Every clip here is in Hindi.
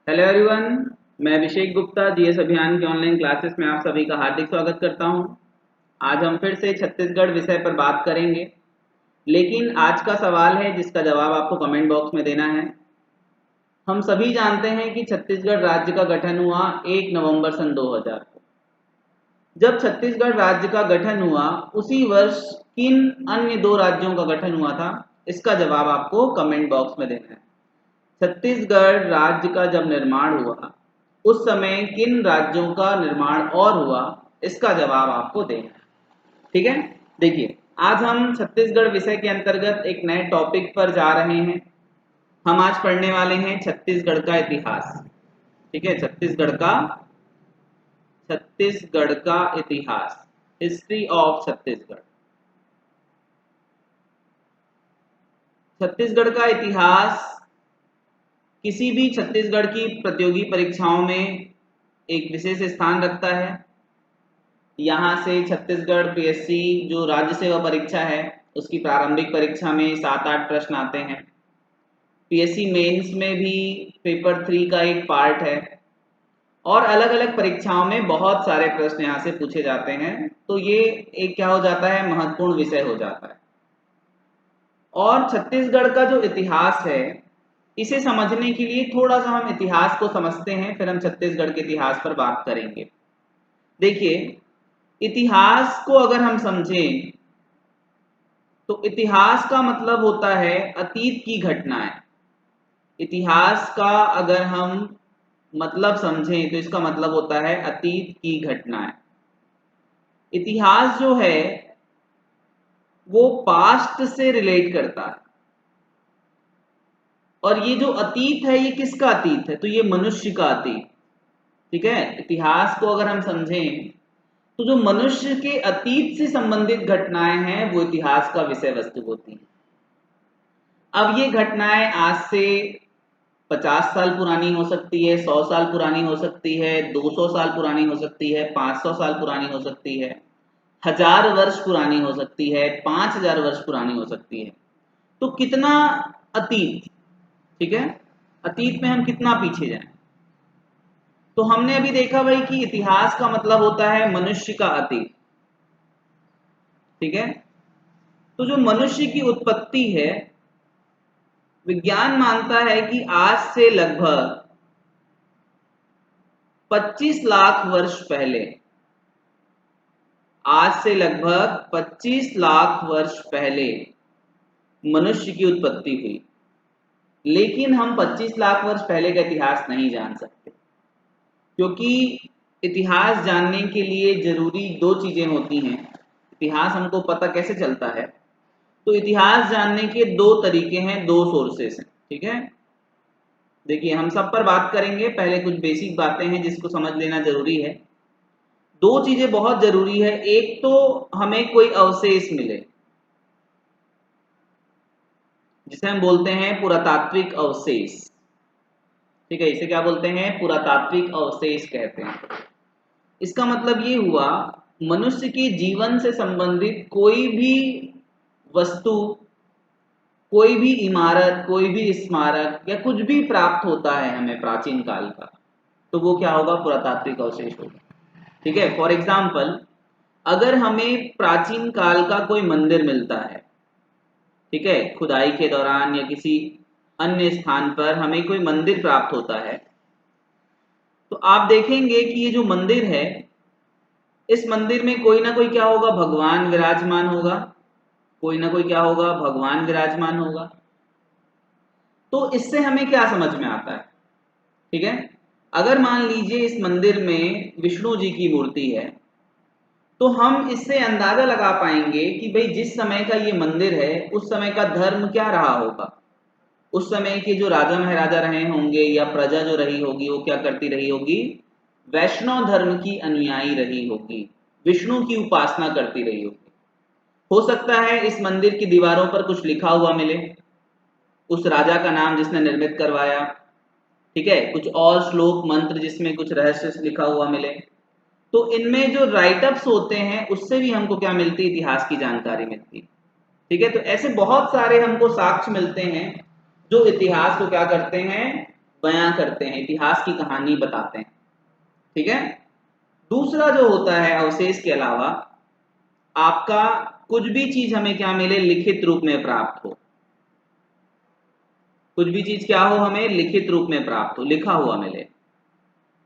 हेलो एवरीवन, मैं अभिषेक गुप्ता जीएस अभियान के ऑनलाइन क्लासेस में आप सभी का हार्दिक स्वागत करता हूं। आज हम फिर से छत्तीसगढ़ विषय पर बात करेंगे, लेकिन आज का सवाल है जिसका जवाब आपको कमेंट बॉक्स में देना है। हम सभी जानते हैं कि छत्तीसगढ़ राज्य का गठन हुआ 1 नवंबर सन 2000 को। जब छत्तीसगढ़ राज्य का गठन हुआ उसी वर्ष किन अन्य दो राज्यों का गठन हुआ था, इसका जवाब आपको कमेंट बॉक्स में देना है। छत्तीसगढ़ राज्य का जब निर्माण हुआ उस समय किन राज्यों का निर्माण और हुआ, इसका जवाब आपको देना है। ठीक है, देखिए आज हम छत्तीसगढ़ विषय के अंतर्गत एक नए टॉपिक पर जा रहे हैं। हम आज पढ़ने वाले हैं छत्तीसगढ़ का इतिहास। ठीक है, छत्तीसगढ़ का इतिहास, हिस्ट्री ऑफ छत्तीसगढ़। छत्तीसगढ़ का इतिहास किसी भी छत्तीसगढ़ की प्रतियोगी परीक्षाओं में एक विशेष स्थान रखता है। यहाँ से छत्तीसगढ़ पीएससी जो राज्य सेवा परीक्षा है उसकी प्रारंभिक परीक्षा में 7-8 प्रश्न आते हैं। पीएससी मेंस में भी पेपर 3 का एक पार्ट है और अलग अलग परीक्षाओं में बहुत सारे प्रश्न यहाँ से पूछे जाते हैं। तो ये एक क्या हो जाता है, महत्वपूर्ण विषय हो जाता है। और छत्तीसगढ़ का जो इतिहास है इसे समझने के लिए थोड़ा सा हम इतिहास को समझते हैं, फिर हम छत्तीसगढ़ के इतिहास पर बात करेंगे। देखिए, इतिहास को अगर हम समझें तो इतिहास का मतलब होता है अतीत की घटनाएं। इतिहास का अगर हम मतलब समझें तो इसका मतलब होता है अतीत की घटनाएं। इतिहास जो है वो पास्ट से रिलेट करता है, और ये जो अतीत है ये किसका अतीत है, तो ये मनुष्य का अतीत। ठीक है, इतिहास को अगर हम समझें तो जो मनुष्य के अतीत से संबंधित घटनाएं हैं वो इतिहास का विषय वस्तु होती हैं। अब ये घटनाएं आज से 50 साल पुरानी हो सकती है, 100 साल पुरानी हो सकती है, 200 साल पुरानी हो सकती है, 500 साल पुरानी हो सकती है, 1000 वर्ष पुरानी हो सकती है, 5000 वर्ष पुरानी हो सकती है। तो कितना अतीत, ठीक है, अतीत में हम कितना पीछे जाएं। तो हमने अभी देखा भाई कि इतिहास का मतलब होता है मनुष्य का अतीत। ठीक है, तो जो मनुष्य की उत्पत्ति है, विज्ञान मानता है कि आज से लगभग 25 लाख वर्ष पहले, आज से लगभग 25 लाख वर्ष पहले मनुष्य की उत्पत्ति हुई। लेकिन हम 25 लाख वर्ष पहले का इतिहास नहीं जान सकते, क्योंकि इतिहास जानने के लिए जरूरी दो चीजें होती हैं। इतिहास हमको पता कैसे चलता है, तो इतिहास जानने के दो तरीके हैं, दो सोर्सेस हैं। ठीक है, देखिए हम सब पर बात करेंगे। पहले कुछ बेसिक बातें हैं जिसको समझ लेना जरूरी है। दो चीजें बहुत जरूरी है। एक तो हमें कोई अवशेष मिले, जिसे हम बोलते हैं पुरातात्विक अवशेष। ठीक है, इसे क्या बोलते हैं, पुरातात्विक अवशेष कहते हैं। इसका मतलब ये हुआ मनुष्य के जीवन से संबंधित कोई भी वस्तु, कोई भी इमारत, कोई भी स्मारक या कुछ भी प्राप्त होता है हमें प्राचीन काल का, तो वो क्या होगा, पुरातात्विक अवशेष होगा। ठीक है, फॉर एग्जाम्पल अगर हमें प्राचीन काल का कोई मंदिर मिलता है, ठीक है, खुदाई के दौरान या किसी अन्य स्थान पर हमें कोई मंदिर प्राप्त होता है, तो आप देखेंगे कि ये जो मंदिर है, इस मंदिर में कोई ना कोई क्या होगा, भगवान विराजमान होगा। कोई ना कोई क्या होगा, भगवान विराजमान होगा। तो इससे हमें क्या समझ में आता है, ठीक है, अगर मान लीजिए इस मंदिर में विष्णु जी की मूर्ति है, तो हम इससे अंदाजा लगा पाएंगे कि भाई जिस समय का ये मंदिर है उस समय का धर्म क्या रहा होगा। उस समय के जो राजा महाराजा रहे होंगे या प्रजा जो रही होगी वो क्या करती रही होगी, वैष्णव धर्म की अनुयायी रही होगी, विष्णु की उपासना करती रही होगी। हो सकता है इस मंदिर की दीवारों पर कुछ लिखा हुआ मिले, उस राजा का नाम जिसने निर्मित करवाया, ठीक है, कुछ और श्लोक मंत्र जिसमें कुछ रहस्य लिखा हुआ मिले। तो इनमें जो राइटअप्स होते हैं उससे भी हमको क्या मिलती है, इतिहास की जानकारी मिलती है। ठीक है, तो ऐसे बहुत सारे हमको साक्ष्य मिलते हैं जो इतिहास को क्या करते हैं, बयां करते हैं, इतिहास की कहानी बताते हैं। ठीक है। दूसरा जो होता है अवशेष के अलावा, आपका कुछ भी चीज हमें क्या मिले, लिखित रूप में प्राप्त हो। कुछ भी चीज क्या हो, हमें लिखित रूप में प्राप्त हो, लिखा हुआ मिले।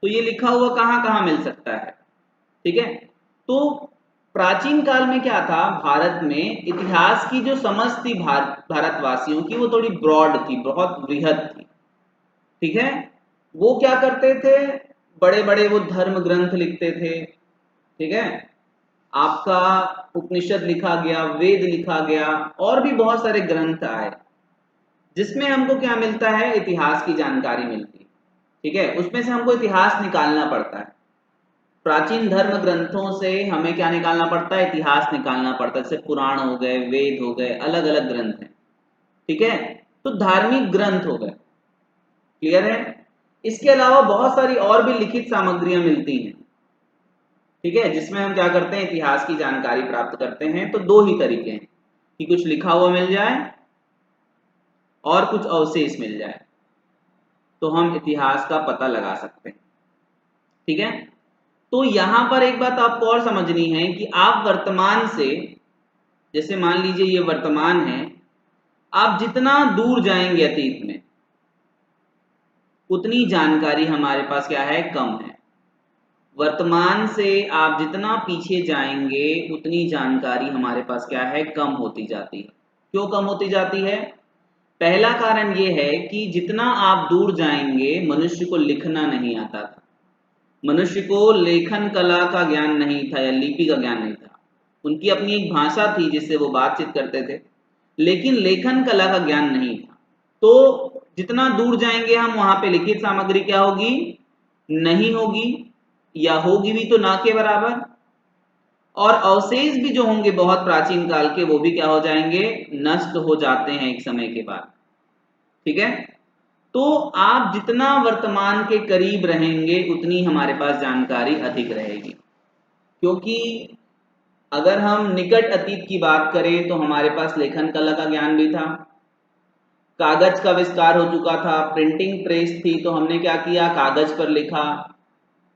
तो ये लिखा हुआ कहाँ कहाँ मिल सकता है? ठीक है। तो प्राचीन काल में क्या था, भारत में इतिहास की जो समझ थी भारतवासियों की, वो थोड़ी ब्रॉड थी, बहुत बृहद थी। ठीक है। वो क्या करते थे, बड़े बड़े वो धर्म ग्रंथ लिखते थे। ठीक है। आपका उपनिषद लिखा गया, वेद लिखा गया, और भी बहुत सारे ग्रंथ आए, जिसमें हमको क्या मिलता है, इतिहास की जानकारी मिलती है। ठीक है। उसमें से हमको इतिहास निकालना पड़ता है। प्राचीन धर्म ग्रंथों से हमें क्या निकालना पड़ता है, इतिहास निकालना पड़ता है। जैसे पुराण हो गए, वेद हो गए, अलग अलग ग्रंथ हैं। ठीक है। तो धार्मिक ग्रंथ हो गए। क्लियर है। इसके अलावा बहुत सारी और भी लिखित सामग्रियां मिलती हैं। ठीक है। जिसमें हम क्या करते हैं, इतिहास की जानकारी प्राप्त करते हैं। तो दो ही तरीके हैं, कि कुछ लिखा हुआ मिल जाए और कुछ अवशेष मिल जाए, तो हम इतिहास का पता लगा सकते हैं। ठीक है। तो यहां पर एक बात आपको और समझनी है कि आप वर्तमान से, जैसे मान लीजिए ये वर्तमान है, आप जितना दूर जाएंगे अतीत में, उतनी जानकारी हमारे पास क्या है, कम है। वर्तमान से आप जितना पीछे जाएंगे, उतनी जानकारी हमारे पास क्या है, कम होती जाती है। क्यों कम होती जाती है? पहला कारण ये है कि जितना आप दूर जाएंगे, मनुष्य को लिखना नहीं आता था। मनुष्य को लेखन कला का ज्ञान नहीं था, या लिपि का ज्ञान नहीं था। उनकी अपनी एक भाषा थी जिससे वो बातचीत करते थे, लेकिन लेखन कला का ज्ञान नहीं था। तो जितना दूर जाएंगे हम, वहां पे लिखित सामग्री क्या होगी, नहीं होगी, या होगी भी तो ना के बराबर। और अवशेष भी जो होंगे बहुत प्राचीन काल के, वो भी क्या हो जाएंगे, नष्ट हो जाते हैं एक समय के बाद। ठीक है। तो आप जितना वर्तमान के करीब रहेंगे, उतनी हमारे पास जानकारी अधिक रहेगी। क्योंकि अगर हम निकट अतीत की बात करें, तो हमारे पास लेखन कला का ज्ञान भी था, कागज का विस्तार हो चुका था, प्रिंटिंग प्रेस थी, तो हमने क्या किया, कागज पर लिखा।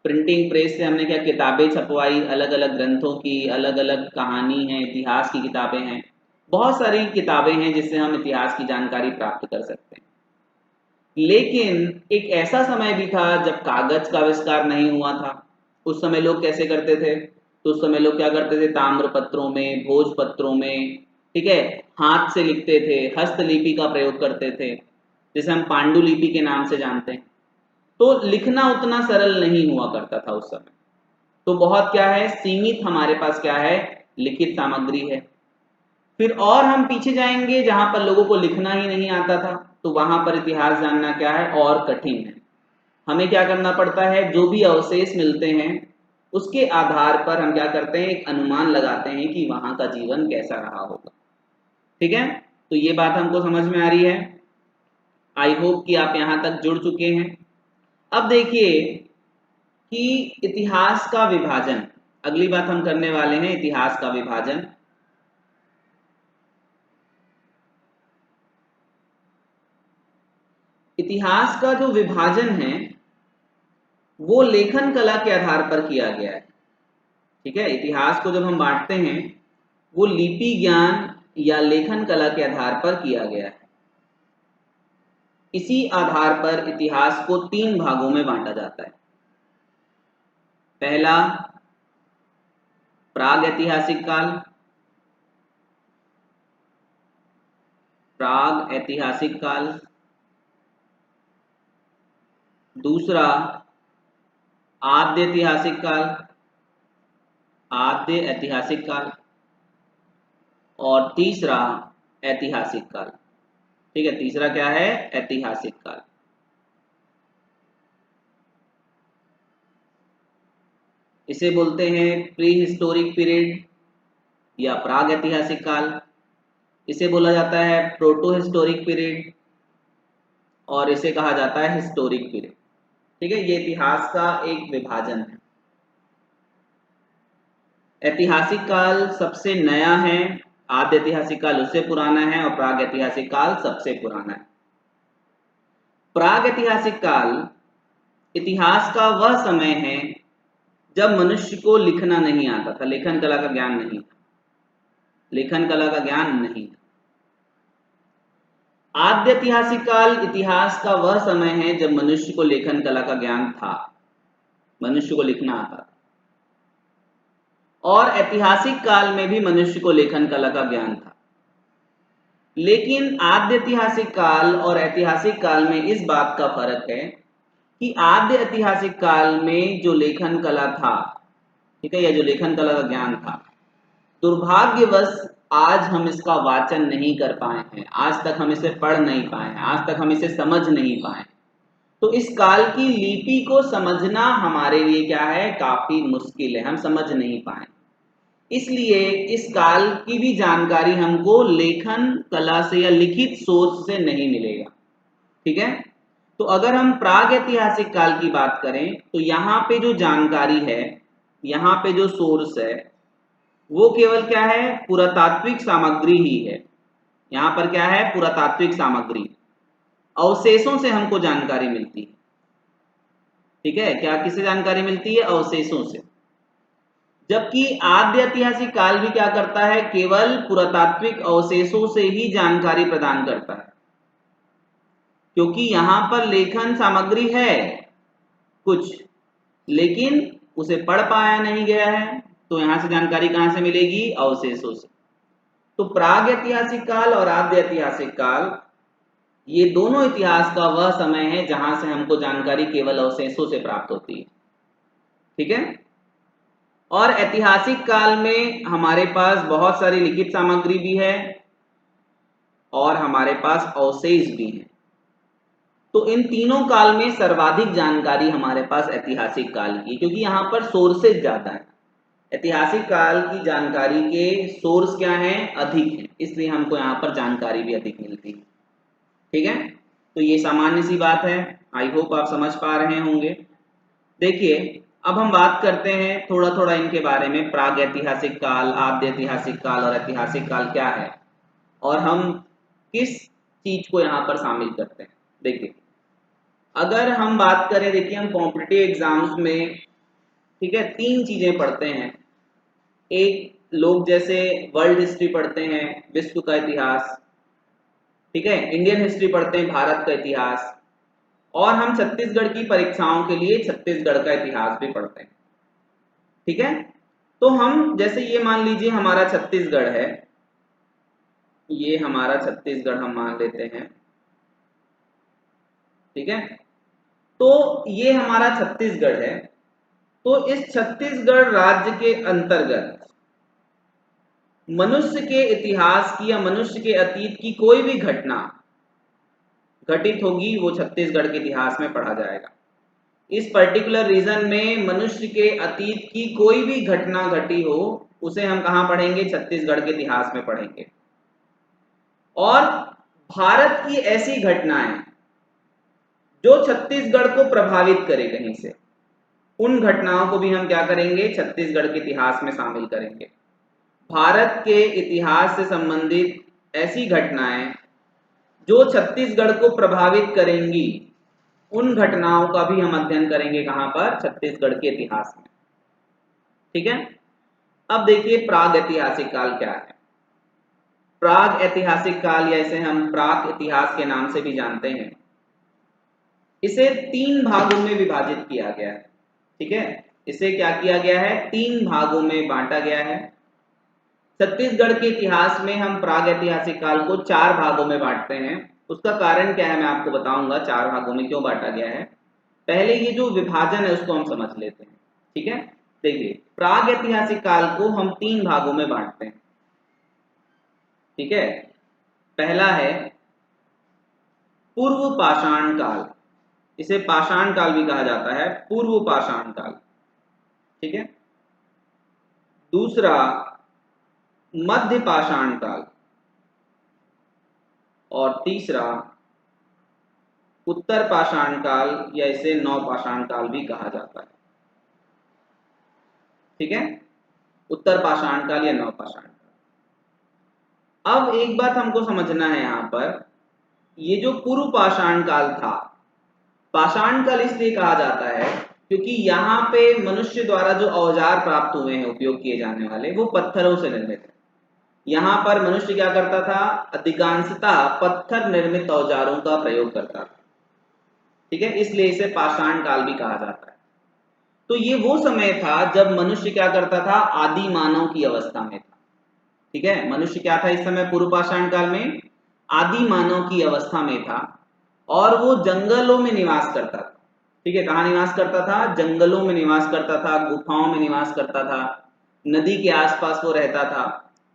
प्रिंटिंग प्रेस से हमने क्या, किताबें छपवाई, अलग अलग ग्रंथों की, अलग अलग कहानी है, इतिहास की किताबें हैं, बहुत सारी किताबें हैं जिससे हम इतिहास की जानकारी प्राप्त कर सकते हैं। लेकिन एक ऐसा समय भी था जब कागज का आविष्कार नहीं हुआ था। उस समय लोग कैसे करते थे, तो उस समय लोग क्या करते थे, ताम्र पत्रों में, भोजपत्रों में, ठीक है, हाथ से लिखते थे, हस्तलिपि का प्रयोग करते थे, जिसे हम पांडुलिपि के नाम से जानते हैं। तो लिखना उतना सरल नहीं हुआ करता था उस समय। तो बहुत क्या है, सीमित हमारे पास क्या है, लिखित सामग्री है। फिर और हम पीछे जाएंगे जहां पर लोगों को लिखना ही नहीं आता था, तो वहां पर इतिहास जानना क्या है, और कठिन है। हमें क्या करना पड़ता है, जो भी अवशेष मिलते हैं उसके आधार पर हम क्या करते हैं, एक अनुमान लगाते हैं कि वहां का जीवन कैसा रहा होगा। ठीक है। तो ये बात हमको समझ में आ रही है। आई होप कि आप यहां तक जुड़ चुके हैं। अब देखिए कि इतिहास का विभाजन, अगली बात हम करने वाले हैं, इतिहास का विभाजन। इतिहास का जो विभाजन है, वो लेखन कला के आधार पर किया गया है। ठीक है। इतिहास को जब हम बांटते हैं, वो लिपि ज्ञान या लेखन कला के आधार पर किया गया है। इसी आधार पर इतिहास को 3 भागों में बांटा जाता है। पहला, प्राग ऐतिहासिक काल। प्राग ऐतिहासिक काल। दूसरा, आद्य ऐतिहासिक काल। आद्य ऐतिहासिक काल। और तीसरा, ऐतिहासिक काल। ठीक है। तीसरा क्या है, ऐतिहासिक काल। इसे बोलते हैं प्री हिस्टोरिक पीरियड या प्राग ऐतिहासिक काल। इसे बोला जाता है प्रोटो हिस्टोरिक पीरियड, और इसे कहा जाता है हिस्टोरिक पीरियड। ठीक है। ये इतिहास का एक विभाजन है। ऐतिहासिक काल सबसे नया है, आद्य ऐतिहासिक काल उससे पुराना है, और प्राग ऐतिहासिक काल सबसे पुराना है। प्रागैतिहासिक काल इतिहास का वह समय है जब मनुष्य को लिखना नहीं आता था, लेखन कला का ज्ञान नहीं था, लेखन कला का ज्ञान नहीं था। आद्य ऐतिहासिक काल इतिहास का वह समय है जब मनुष्य को लेखन कला का ज्ञान था, मनुष्य को लिखना आता था। और ऐतिहासिक काल में भी मनुष्य को लेखन कला का ज्ञान था। लेकिन आद्य ऐतिहासिक काल और ऐतिहासिक काल में इस बात का फर्क है कि आद्य ऐतिहासिक काल में जो लेखन कला था, ठीक है, या जो लेखन कला का ज्ञान था, दुर्भाग्यवश आज हम इसका वाचन नहीं कर पाए हैं, आज तक हम इसे पढ़ नहीं पाए हैं, आज तक हम इसे समझ नहीं पाए। तो इस काल की लिपि को समझना हमारे लिए क्या है, काफी मुश्किल है, हम समझ नहीं पाए। इसलिए इस काल की भी जानकारी हमको लेखन कला से या लिखित सोर्स से नहीं मिलेगा, ठीक है। तो अगर हम प्राग ऐतिहासिक काल की बात करें तो यहाँ पे जो जानकारी है, यहाँ पे जो सोर्स है, वो केवल क्या है, पुरातात्विक सामग्री ही है। यहाँ पर क्या है, पुरातात्विक सामग्री, अवशेषों से हमको जानकारी मिलती है, ठीक है। क्या, किससे जानकारी मिलती है, अवशेषों से। जबकि आद्य ऐतिहासिक काल भी क्या करता है, केवल पुरातात्विक अवशेषों से ही जानकारी प्रदान करता है, क्योंकि यहां पर लेखन सामग्री है कुछ, लेकिन उसे पढ़ पाया नहीं गया है, तो यहां से जानकारी कहां से मिलेगी, अवशेषों से। तो प्राग ऐतिहासिक काल और आद्य ऐतिहासिक काल, ये दोनों इतिहास का वह समय है जहां से हमको जानकारी केवल अवशेषों से प्राप्त होती है, ठीक है। और ऐतिहासिक काल में हमारे पास बहुत सारी लिखित सामग्री भी है और हमारे पास अवशेष भी हैं। तो इन तीनों काल में सर्वाधिक जानकारी हमारे पास ऐतिहासिक काल की, क्योंकि यहाँ पर सोर्सेज ज्यादा है। ऐतिहासिक काल की जानकारी के सोर्स क्या हैं, अधिक हैं, इसलिए हमको यहाँ पर जानकारी भी अधिक मिलती है, ठीक है। तो ये सामान्य सी बात है, आई होप आप समझ पा रहे होंगे। देखिए, अब हम बात करते हैं थोड़ा थोड़ा इनके बारे में, प्राग ऐतिहासिक काल, आद्य ऐतिहासिक काल और ऐतिहासिक काल क्या है और हम किस चीज को यहाँ पर शामिल करते हैं। देखिए, अगर हम बात करें, देखिए हम कॉम्पिटिटिव एग्जाम्स में, ठीक है, तीन चीजें पढ़ते हैं। एक, लोग जैसे वर्ल्ड हिस्ट्री पढ़ते हैं, विश्व का इतिहास, ठीक है, इंडियन हिस्ट्री पढ़ते हैं, भारत का इतिहास, और हम छत्तीसगढ़ की परीक्षाओं के लिए छत्तीसगढ़ का इतिहास भी पढ़ते हैं, ठीक है। तो हम जैसे ये मान लीजिए हमारा छत्तीसगढ़ है, ये हमारा छत्तीसगढ़ हम मान लेते हैं, ठीक है। तो ये हमारा छत्तीसगढ़ है। तो इस छत्तीसगढ़ राज्य के अंतर्गत मनुष्य के इतिहास की या मनुष्य के अतीत की कोई भी घटना घटित होगी, वो छत्तीसगढ़ के इतिहास में पढ़ा जाएगा। इस पर्टिकुलर रीजन में मनुष्य के अतीत की कोई भी घटना घटी हो, उसे हम कहां पढ़ेंगे, छत्तीसगढ़ के इतिहास में पढ़ेंगे। और भारत की ऐसी घटनाएं जो छत्तीसगढ़ को प्रभावित करे कहीं से, उन घटनाओं को भी हम क्या करेंगे, छत्तीसगढ़ के इतिहास में शामिल करेंगे। भारत के इतिहास से संबंधित ऐसी घटनाएं जो छत्तीसगढ़ को प्रभावित करेंगी, उन घटनाओं का भी हम अध्ययन करेंगे कहां पर, छत्तीसगढ़ के इतिहास में, ठीक है। अब देखिए प्राग ऐतिहासिक काल क्या है। प्राग ऐतिहासिक काल, या इसे हम प्राक इतिहास के नाम से भी जानते हैं, इसे तीन भागों में विभाजित किया गया है, ठीक है। इसे क्या किया गया है, तीन भागों में बांटा गया है। छत्तीसगढ़ के इतिहास में हम प्राग ऐतिहासिक काल को चार भागों में बांटते हैं। उसका कारण क्या है मैं आपको बताऊंगा, चार भागों में क्यों बांटा गया है। पहले ये जो विभाजन है उसको हम समझ लेते हैं, ठीक है। देखिए, प्राग ऐतिहासिक काल को हम तीन भागों में बांटते हैं, ठीक है। पहला है पूर्व पाषाण काल, इसे पाषाण काल भी कहा जाता है, पूर्व पाषाण काल, ठीक है। दूसरा मध्य पाषाण काल, और तीसरा उत्तर पाषाण काल, या इसे नवपाषाण काल भी कहा जाता है, ठीक है। उत्तर पाषाण काल या नवपाषाण काल। अब एक बात हमको समझना है यहाँ पर, ये जो पूर्व पाषाण काल था, पाषाण काल इसलिए कहा जाता है क्योंकि यहाँ पे मनुष्य द्वारा जो औजार प्राप्त हुए हैं उपयोग किए जाने वाले, वो पत्थरों से निर्मित है। यहाँ पर मनुष्य क्या करता था, अधिकांशतः पत्थर निर्मित औजारों का प्रयोग करता था। ठीक है, इसलिए इसे पाषाण काल भी कहा जाता है। तो ये वो समय था जब मनुष्य क्या करता था, आदि मानव की अवस्था में था। ठीक है, मनुष्य क्या था इस समय पूर्व पाषाण काल में, आदि मानव की अवस्था में था और वो जंगलों में निवास करता था। ठीक है, कहाँ निवास करता था, जंगलों में निवास करता था, गुफाओं में निवास करता था, नदी के आसपास वो रहता था।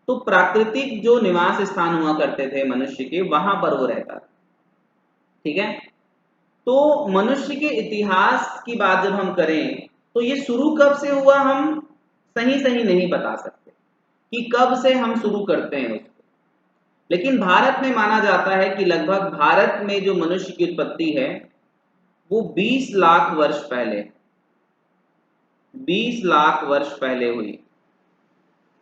तो प्राकृतिक जो निवास स्थान हुआ करते थे मनुष्य के, वहां पर वो रहता था। ठीक है, तो मनुष्य के इतिहास की बात जब हम करें तो ये शुरू कब से हुआ हम सही सही नहीं बता सकते कि कब से हम शुरू करते हैं उसको, लेकिन भारत में माना जाता है कि लगभग भारत में जो मनुष्य की उत्पत्ति है वो 20 लाख वर्ष पहले, 20 लाख वर्ष पहले हुई।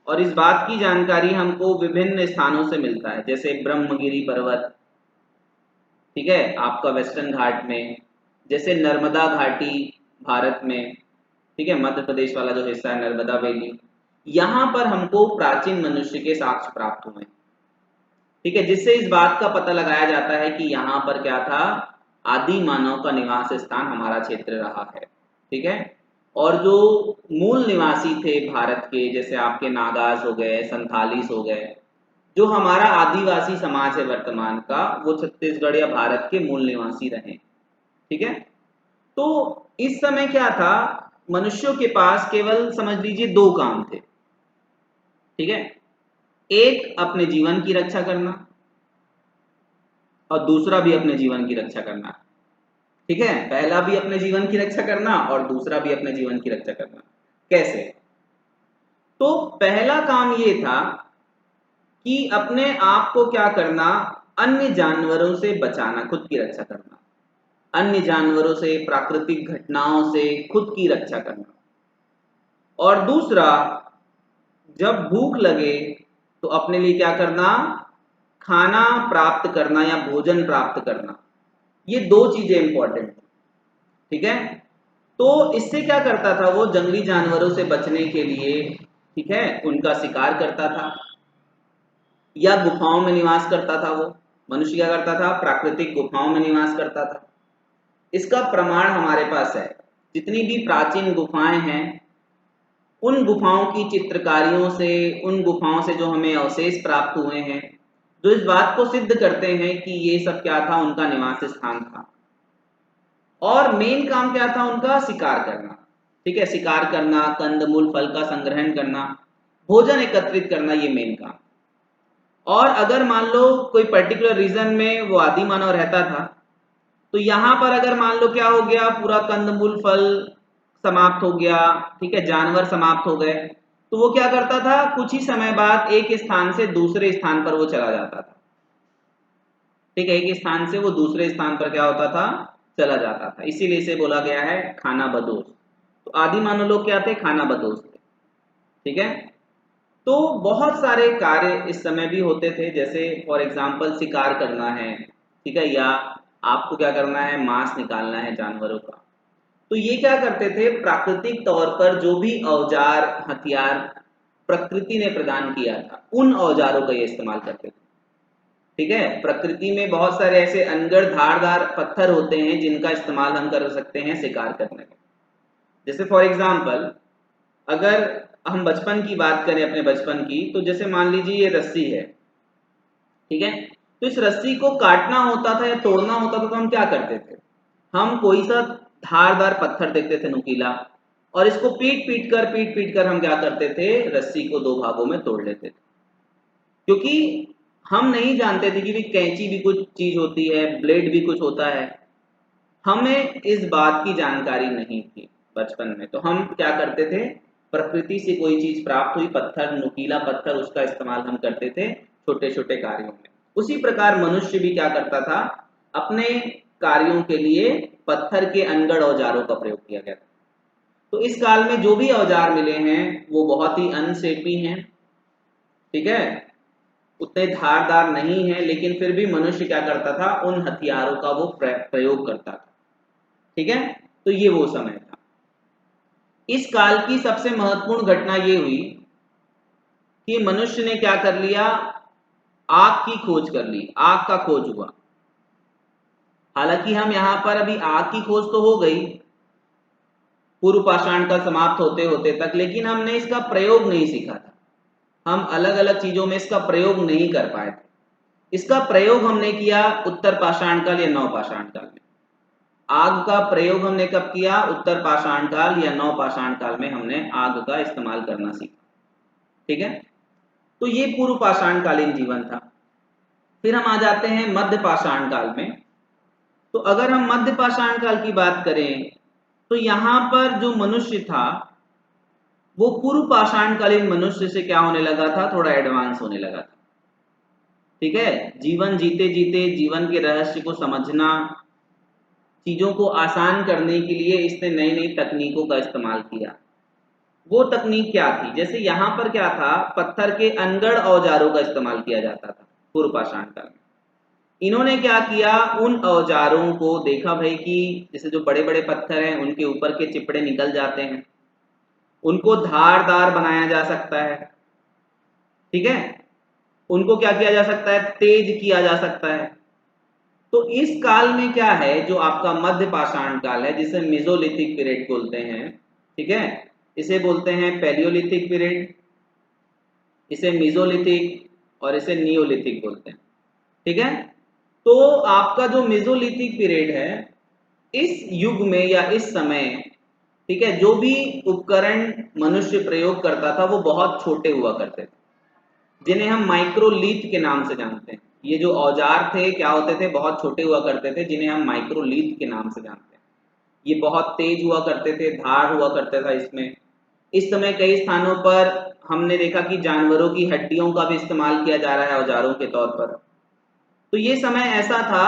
और इस बात की जानकारी हमको विभिन्न स्थानों से मिलता है, जैसे ब्रह्मगिरी पर्वत, ठीक है, आपका वेस्टर्न घाट में, जैसे नर्मदा घाटी भारत में, ठीक है, मध्य प्रदेश वाला जो हिस्सा है नर्मदा वैली, यहाँ पर हमको प्राचीन मनुष्य के साक्ष्य प्राप्त हुए। ठीक है, जिससे इस बात का पता लगाया जाता है कि यहाँ पर क्या था, आदि मानव का निवास स्थान हमारा क्षेत्र रहा है। ठीक है, और जो मूल निवासी थे भारत के, जैसे आपके नागास हो गए, संथालीस हो गए, जो हमारा आदिवासी समाज है वर्तमान का, वो छत्तीसगढ़ या भारत के मूल निवासी रहे। ठीक है, तो इस समय क्या था, मनुष्यों के पास केवल समझ लीजिए दो काम थे। ठीक है, एक अपने जीवन की रक्षा करना और दूसरा भी अपने जीवन की रक्षा करना। ठीक है, पहला भी अपने जीवन की रक्षा करना और दूसरा भी अपने जीवन की रक्षा करना। कैसे? तो पहला काम ये था कि अपने आप को क्या करना, अन्य जानवरों से बचाना, खुद की रक्षा करना, अन्य जानवरों से, प्राकृतिक घटनाओं से खुद की रक्षा करना। और दूसरा, जब भूख लगे तो अपने लिए क्या करना, खाना प्राप्त करना या भोजन प्राप्त करना। ये दो चीजें इंपॉर्टेंट। ठीक है, तो इससे क्या करता था वो, जंगली जानवरों से बचने के लिए, ठीक है, उनका शिकार करता था या गुफाओं में निवास करता था। वो मनुष्य क्या करता था, प्राकृतिक गुफाओं में निवास करता था। इसका प्रमाण हमारे पास है, जितनी भी प्राचीन गुफाएं हैं, उन गुफाओं की चित्रकारियों से, उन गुफाओं से जो हमें अवशेष प्राप्त हुए हैं, जो इस बात को सिद्ध करते हैं कि ये सब क्या था, उनका निवास स्थान था। और मेन काम क्या था उनका, शिकार करना। ठीक है, शिकार करना, कंदमूल फल का संग्रहण करना, भोजन एकत्रित करना, ये मेन काम। और अगर मान लो कोई पर्टिकुलर रीजन में वो आदि मानव रहता था, तो यहाँ पर अगर मान लो क्या हो गया, पूरा कंदमूल फल समाप्त हो गया, ठीक है, जानवर समाप्त हो गए, तो वो क्या करता था, कुछ ही समय बाद एक स्थान से दूसरे स्थान पर वो चला जाता था। ठीक है, एक स्थान से वो दूसरे स्थान पर क्या होता था, चला जाता था। इसीलिए इसे बोला गया है खाना बदोश। तो आदि मानव लोग क्या थे, खाना बदोश थे। ठीक है, तो बहुत सारे कार्य इस समय भी होते थे, जैसे फॉर एग्जाम्पल शिकार करना है, ठीक है, या आपको क्या करना है, मांस निकालना है जानवरों का। तो ये क्या करते थे, प्राकृतिक तौर पर जो भी औजार हथियार प्रकृति ने प्रदान किया था, उन औजारों का ये इस्तेमाल करते थे। ठीक है, प्रकृति में बहुत सारे ऐसे अनगढ़ धारदार पत्थर होते हैं जिनका इस्तेमाल हम कर सकते हैं शिकार करने में। जैसे फॉर एग्जाम्पल अगर हम बचपन की बात करें, अपने बचपन की, तो जैसे मान लीजिए ये रस्सी है, ठीक है, तो इस रस्सी को काटना होता था या तोड़ना होता था, तो हम क्या करते थे, हम कोई सा धारदार पत्थर देखते थे नुकीला, और इसको पीट पीट कर हम क्या करते थे, रस्सी को दो भागों में तोड़ लेते थे। क्योंकि हम नहीं जानते थे कि भी कैंची भी कुछ चीज होती है, ब्लेड भी कुछ होता है, हमें इस बात की जानकारी नहीं थी बचपन में। तो हम क्या करते थे, प्रकृति से कोई चीज प्राप्त हुई, पत्थर, नुकीला पत्थर, उसका इस्तेमाल हम करते थे छोटे छोटे कार्यों में। उसी प्रकार मनुष्य भी क्या करता था, अपने कार्यों के लिए पत्थर के अनगढ़ औजारों का प्रयोग किया गया था। तो इस काल में जो भी औजार मिले हैं वो बहुत ही अनशेपी हैं। ठीक है, उतने धारदार नहीं है, लेकिन फिर भी मनुष्य क्या करता था, उन हथियारों का वो प्रयोग करता था। ठीक है, तो ये वो समय था। इस काल की सबसे महत्वपूर्ण घटना ये हुई कि मनुष्य ने क्या कर लिया, आग की खोज कर ली, आग का खोज हुआ। हालांकि हम यहां पर अभी आग की खोज तो हो गई पूर्व पाषाण का समाप्त होते होते तक, लेकिन हमने इसका प्रयोग नहीं सीखा था। हम अलग अलग चीजों में इसका प्रयोग नहीं कर पाए थे। इसका प्रयोग हमने किया उत्तर पाषाण काल या नव पाषाण काल में। आग का प्रयोग हमने कब किया, उत्तर पाषाण काल या नव पाषाण काल में हमने आग का इस्तेमाल करना सीखा। ठीक है, तो ये पूर्व पाषाण कालीन जीवन था। फिर हम आ जाते हैं मध्य पाषाण काल में। तो अगर हम मध्य पाषाण काल की बात करें तो यहां पर जो मनुष्य था वो पूर्व पाषाण कालीन मनुष्य से क्या होने लगा था, थोड़ा एडवांस होने लगा था। ठीक है, जीवन जीते जीते जीवन के रहस्य को समझना, चीजों को आसान करने के लिए इसने नई नई तकनीकों का इस्तेमाल किया। वो तकनीक क्या थी, जैसे यहां पर क्या था, पत्थर के अनगढ़ औजारों का इस्तेमाल किया जाता था पूर्व पाषाण काल में। इन्होंने क्या किया, उन औजारों को देखा भाई कि जैसे जो बड़े बड़े पत्थर हैं उनके ऊपर के चिपड़े निकल जाते हैं, उनको धारदार बनाया जा सकता है। ठीक है, उनको क्या किया जा सकता है, तेज किया जा सकता है। तो इस काल में क्या है, जो आपका मध्य पाषाण काल है जिसे मेसोलिथिक पीरियड बोलते हैं, ठीक है, इसे बोलते हैं पैलियोलिथिक पीरियड, इसे मेसोलिथिक और इसे नियोलिथिक बोलते हैं। ठीक है, तो आपका जो मेसोलिथिक पीरियड है, इस युग में या इस समय, ठीक है, जो भी उपकरण मनुष्य प्रयोग करता था वो बहुत छोटे हुआ करते थे, जिन्हें हम माइक्रोलीथ के नाम से जानते हैं। ये जो औजार थे क्या होते थे, बहुत छोटे हुआ करते थे, जिन्हें हम माइक्रोलीथ के नाम से जानते हैं। ये बहुत तेज हुआ करते थे, धार हुआ करता था इसमें। इस समय कई स्थानों पर हमने देखा कि जानवरों की हड्डियों का भी इस्तेमाल किया जा रहा है औजारों के तौर पर। तो ये समय ऐसा था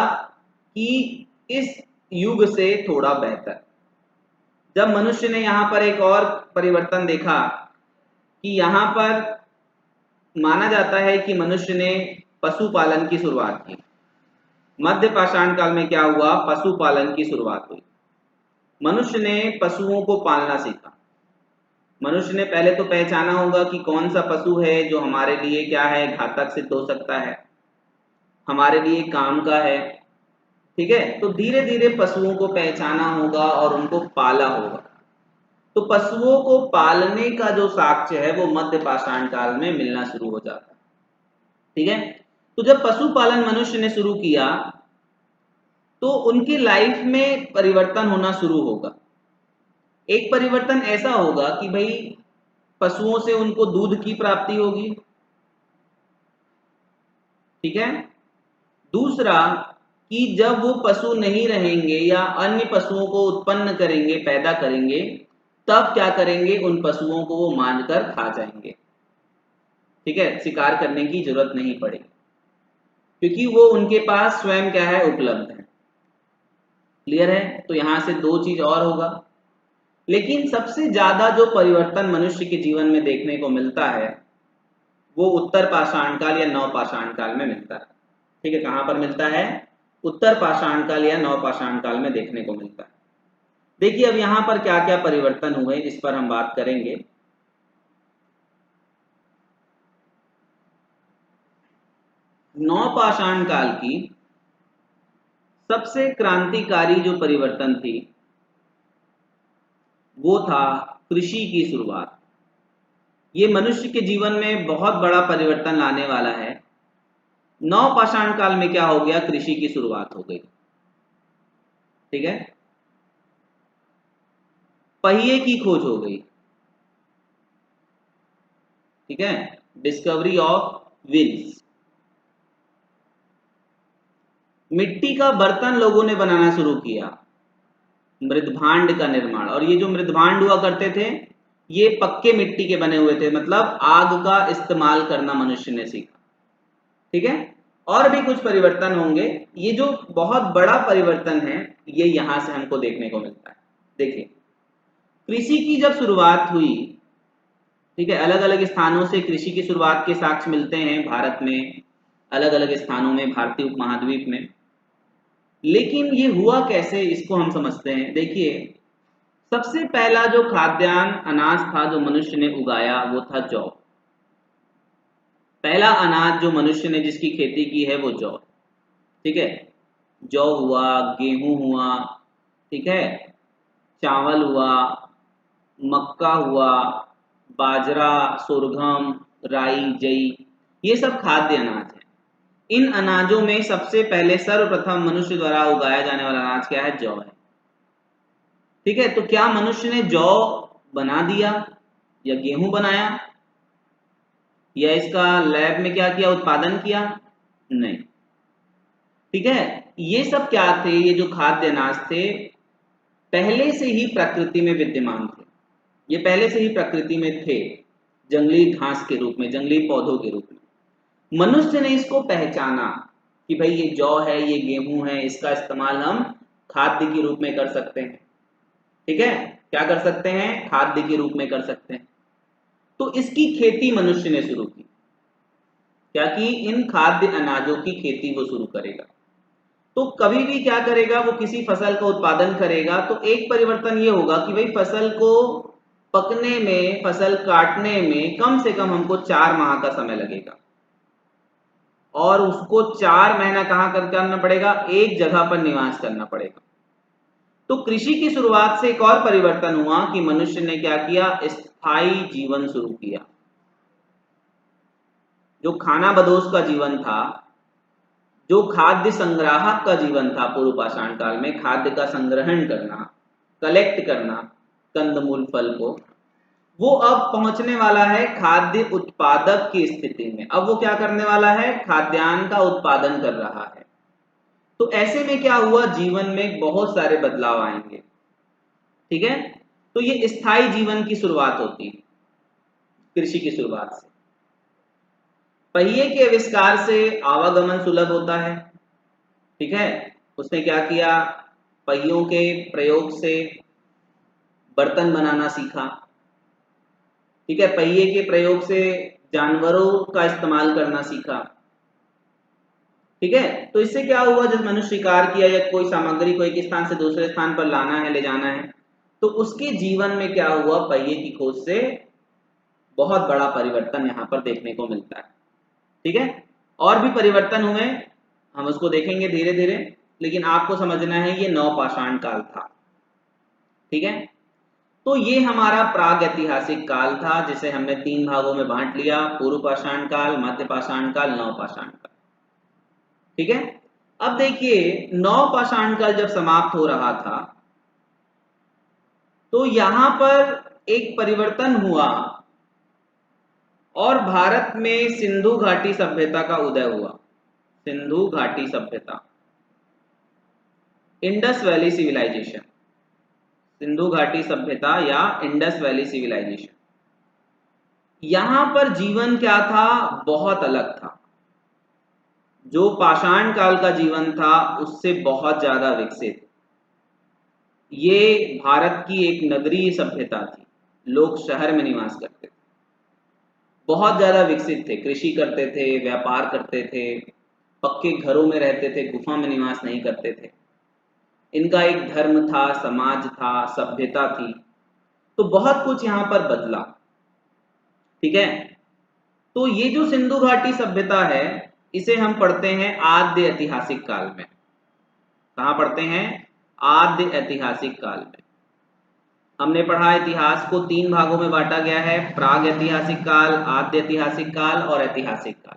कि इस युग से थोड़ा बेहतर, जब मनुष्य ने यहाँ पर एक और परिवर्तन देखा कि यहाँ पर माना जाता है कि मनुष्य ने पशुपालन की शुरुआत की। मध्य पाषाण काल में क्या हुआ, पशुपालन की शुरुआत हुई। मनुष्य ने पशुओं को पालना सीखा। मनुष्य ने पहले तो पहचाना होगा कि कौन सा पशु है जो हमारे लिए क्या है, घातक सिद्ध हो सकता है, हमारे लिए काम का है। ठीक है, तो धीरे धीरे पशुओं को पहचाना होगा और उनको पाला होगा। तो पशुओं को पालने का जो साक्ष्य है वो मध्य पाषाण काल में मिलना शुरू हो जाता है। ठीक है, तो जब पशुपालन मनुष्य ने शुरू किया तो उनकी लाइफ में परिवर्तन होना शुरू होगा। एक परिवर्तन ऐसा होगा कि भाई पशुओं से उनको दूध की प्राप्ति होगी। ठीक है, दूसरा कि जब वो पशु नहीं रहेंगे या अन्य पशुओं को उत्पन्न करेंगे, पैदा करेंगे, तब क्या करेंगे, उन पशुओं को वो मारकर खा जाएंगे। ठीक है, शिकार करने की जरूरत नहीं पड़ेगी क्योंकि वो उनके पास स्वयं क्या है, उपलब्ध है। क्लियर है, तो यहां से दो चीज और होगा। लेकिन सबसे ज्यादा जो परिवर्तन मनुष्य के जीवन में देखने को मिलता है वो उत्तर पाषाण काल या नव पाषाण काल में मिलता है। ठीक है, कहां पर मिलता है, उत्तर पाषाण काल या नव पाषाण काल में देखने को मिलता है। देखिए अब यहां पर क्या क्या परिवर्तन हुए इस पर हम बात करेंगे। नव पाषाण काल की सबसे क्रांतिकारी जो परिवर्तन थी वो था कृषि की शुरुआत। ये मनुष्य के जीवन में बहुत बड़ा परिवर्तन लाने वाला है। नव पाषाण काल में क्या हो गया, कृषि की शुरुआत हो गई। ठीक है, पहिए की खोज हो गई। ठीक है, डिस्कवरी ऑफ व्हील्स। मिट्टी का बर्तन लोगों ने बनाना शुरू किया, मृदभांड का निर्माण। और ये जो मृदभांड हुआ करते थे ये पक्के मिट्टी के बने हुए थे, मतलब आग का इस्तेमाल करना मनुष्य ने सीखा। ठीक है, और भी कुछ परिवर्तन होंगे। ये जो बहुत बड़ा परिवर्तन है ये यहां से हमको देखने को मिलता है। देखिए कृषि की जब शुरुआत हुई, ठीक है, अलग अलग स्थानों से कृषि की शुरुआत के साक्ष्य मिलते हैं भारत में, अलग अलग स्थानों में, भारतीय उपमहाद्वीप में। लेकिन ये हुआ कैसे, इसको हम समझते हैं। देखिए, सबसे पहला जो खाद्यान्न अनाज था जो मनुष्य ने उगाया वो था जौ। पहला अनाज जो मनुष्य ने जिसकी खेती की है वो जौ। ठीक है, जौ हुआ, गेहूं हुआ, ठीक है, चावल हुआ, मक्का हुआ, बाजरा, सोरघम, राई, जई, ये सब खाद्य अनाज है। इन अनाजों में सबसे पहले सर्वप्रथम मनुष्य द्वारा उगाया जाने वाला अनाज क्या है? जौ है। ठीक है, तो क्या मनुष्य ने जौ बना दिया या गेहूं बनाया या इसका लैब में क्या किया, उत्पादन किया? नहीं। ठीक है, ये सब क्या थे? ये जो खाद्य अनाज थे पहले से ही प्रकृति में विद्यमान थे, ये पहले से ही प्रकृति में थे, जंगली घास के रूप में, जंगली पौधों के रूप में। मनुष्य ने इसको पहचाना कि भाई ये जौ है, ये गेहूं है, इसका इस्तेमाल हम खाद्य के रूप में कर सकते हैं। ठीक है, क्या कर सकते हैं? खाद्य के रूप में कर सकते हैं। तो इसकी खेती मनुष्य ने शुरू की। क्या की? इन खाद्य अनाजों की खेती वो शुरू करेगा। तो कभी भी क्या करेगा, वो किसी फसल का उत्पादन करेगा तो एक परिवर्तन ये होगा कि भाई फसल को पकने में, फसल काटने में कम से कम हमको 4 माह का समय लगेगा और उसको 4 महीना कहाँ करना पड़ेगा? एक जगह पर निवास करना पड़ेगा। तो कृषि की शुरुआत से एक और परिवर्तन हुआ कि मनुष्य ने क्या किया? स्थायी जीवन शुरू किया। जो खाना बदोश का जीवन था, जो खाद्य संग्राहक का जीवन था पूर्व पाषाण काल में, खाद्य का संग्रहण करना, कलेक्ट करना कंदमूल फल को, वो अब पहुंचने वाला है खाद्य उत्पादक की स्थिति में। अब वो क्या करने वाला है? खाद्यान्न का उत्पादन कर रहा है। तो ऐसे में क्या हुआ? जीवन में बहुत सारे बदलाव आएंगे। ठीक है, तो ये स्थायी जीवन की शुरुआत होती है कृषि की शुरुआत से। पहिए के आविष्कार से आवागमन सुलभ होता है। ठीक है, उसने क्या किया? पहियों के प्रयोग से बर्तन बनाना सीखा। ठीक है, पहिए के प्रयोग से जानवरों का इस्तेमाल करना सीखा। ठीक है, तो इससे क्या हुआ? जब मनुष्य शिकार किया या कोई सामग्री को एक स्थान से दूसरे स्थान पर लाना है, ले जाना है, तो उसके जीवन में क्या हुआ? पहिए की खोज से बहुत बड़ा परिवर्तन यहाँ पर देखने को मिलता है। ठीक है, और भी परिवर्तन हुए, हम उसको देखेंगे धीरे धीरे, लेकिन आपको समझना है ये नवपाषाण काल था। ठीक है, तो ये हमारा प्राग ऐतिहासिक काल था जिसे हमने 3 भागों में बांट लिया: पूर्व पाषाण काल, मध्य पाषाण काल, नवपाषाण काल। ठीक है, अब देखिए, नवपाषाण काल जब समाप्त हो रहा था तो यहां पर एक परिवर्तन हुआ और भारत में सिंधु घाटी सभ्यता का उदय हुआ। सिंधु घाटी सभ्यता, इंडस वैली सिविलाइजेशन, सिंधु घाटी सभ्यता या इंडस वैली सिविलाइजेशन। यहां पर जीवन क्या था? बहुत अलग था। जो पाषाण काल का जीवन था उससे बहुत ज्यादा विकसित। ये भारत की एक नगरीय सभ्यता थी, लोग शहर में निवास करते थे, बहुत ज्यादा विकसित थे, कृषि करते थे, व्यापार करते थे, पक्के घरों में रहते थे, गुफा में निवास नहीं करते थे। इनका एक धर्म था, समाज था, सभ्यता थी। तो बहुत कुछ यहाँ पर बदला। ठीक है, तो ये जो सिंधु घाटी सभ्यता है इसे हम पढ़ते हैं आद्य ऐतिहासिक काल में। कहाँ पढ़ते हैं? आद्य ऐतिहासिक काल में। हमने पढ़ा इतिहास को 3 भागों में बांटा गया है: प्राग ऐतिहासिक काल, आद्य ऐतिहासिक काल और ऐतिहासिक काल।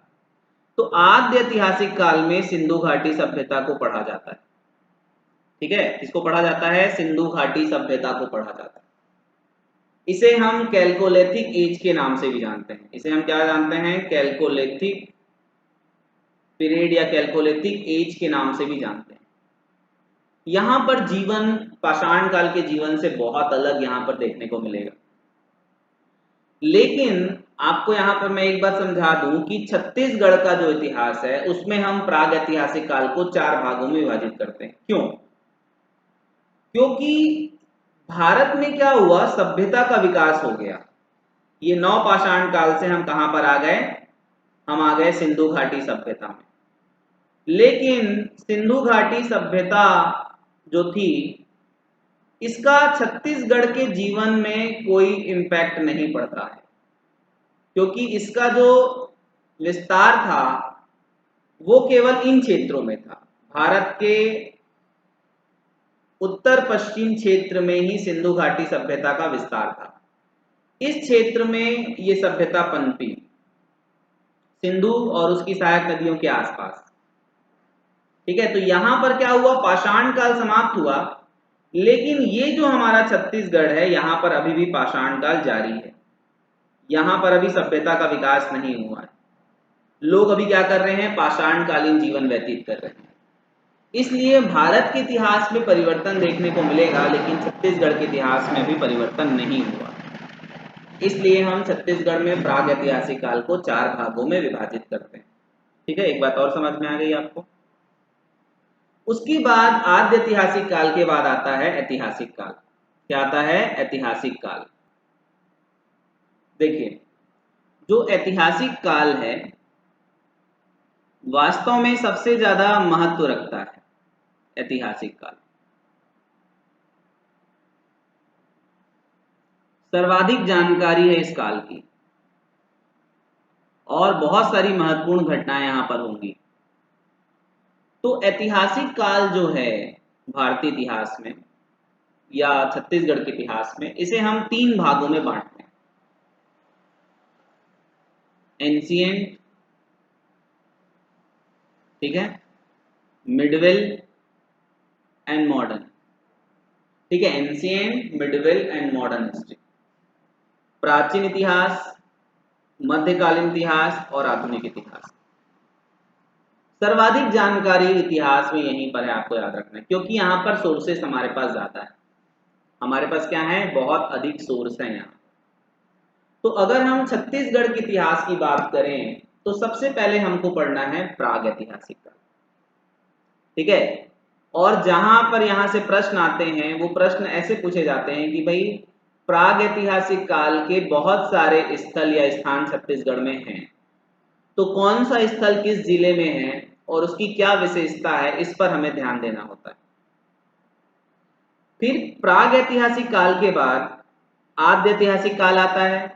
तो आद्य ऐतिहासिक काल में सिंधु घाटी सभ्यता को पढ़ा जाता है। ठीक है, किसको पढ़ा जाता है? सिंधु घाटी सभ्यता को पढ़ा जाता है। इसे हम कैल्कोलिथिक एज के नाम से भी जानते हैं। इसे हम क्या जानते हैं? कैल्कोलिथिक पीरियड या कैल्कोलिथिक एज के नाम से भी जानते हैं। यहां पर जीवन पाषाण काल के जीवन से बहुत अलग यहां पर देखने को मिलेगा। लेकिन आपको यहां पर मैं एक बात समझा दूं कि छत्तीसगढ़ का जो इतिहास है उसमें हम प्राग ऐतिहासिक काल को 4 भागों में विभाजित करते हैं। क्यों? क्योंकि भारत में क्या हुआ? सभ्यता का विकास हो गया। ये नवपाषाण काल से हम कहां पर आ गए? हम आ गए सिंधु घाटी सभ्यता में। लेकिन सिंधु घाटी सभ्यता जो थी, इसका छत्तीसगढ़ के जीवन में कोई इम्पैक्ट नहीं पड़ता है, क्योंकि इसका जो विस्तार था वो केवल इन क्षेत्रों में था। भारत के उत्तर पश्चिम क्षेत्र में ही सिंधु घाटी सभ्यता का विस्तार था। इस क्षेत्र में ये सभ्यता पनपी, सिंधु और उसकी सहायक नदियों के आसपास। ठीक है, तो यहां पर क्या हुआ, पाषाण काल समाप्त हुआ, लेकिन ये जो हमारा छत्तीसगढ़ है यहाँ पर अभी भी पाषाण काल जारी है। यहाँ पर अभी सभ्यता का विकास नहीं हुआ है। लोग अभी क्या कर रहे हैं, पाषाण कालीन जीवन व्यतीत कर रहे हैं। इसलिए भारत के इतिहास में परिवर्तन देखने को मिलेगा, लेकिन छत्तीसगढ़ के इतिहास में भी परिवर्तन नहीं हुआ। इसलिए हम छत्तीसगढ़ में प्राग ऐतिहासिक काल को 4 भागों में विभाजित करते हैं। ठीक है, एक बात और समझ में आ गई आपको। उसके बाद आद्य ऐतिहासिक काल के बाद आता है ऐतिहासिक काल। क्या आता है, ऐतिहासिक काल। देखिए, जो ऐतिहासिक काल है वास्तव में सबसे ज्यादा महत्व रखता है। ऐतिहासिक काल सर्वाधिक जानकारी है इस काल की, और बहुत सारी महत्वपूर्ण घटनाएं यहां पर होंगी। तो ऐतिहासिक काल जो है भारतीय इतिहास में या छत्तीसगढ़ के इतिहास में, इसे हम 3 भागों में बांटते हैं। एंशिएंट, ठीक है, मिडवेल एंड मॉडर्न। ठीक है, ancient, Midvale and modern history. प्राचीन इतिहास, मध्यकालीन इतिहास और आधुनिक इतिहास। सर्वाधिक जानकारी इतिहास में यहीं पर है, आपको याद रखना है, क्योंकि यहाँ पर सोर्सेस हमारे पास ज्यादा है। हमारे पास क्या है, बहुत अधिक सोर्स है यहाँ। तो अगर हम छत्तीसगढ़ के इतिहास की बात करें तो सबसे पहले हमको पढ़ना है प्राग ऐतिहासिक काल। ठीक है, और जहां पर यहां से प्रश्न आते हैं वो प्रश्न ऐसे पूछे जाते हैं कि भाई प्राग ऐतिहासिक काल के बहुत सारे स्थल या स्थान छत्तीसगढ़ में हैं, तो कौन सा स्थल किस जिले में है और उसकी क्या विशेषता है, इस पर हमें ध्यान देना होता है। फिर प्राग ऐतिहासिक काल के बाद आद्य ऐतिहासिक काल आता है,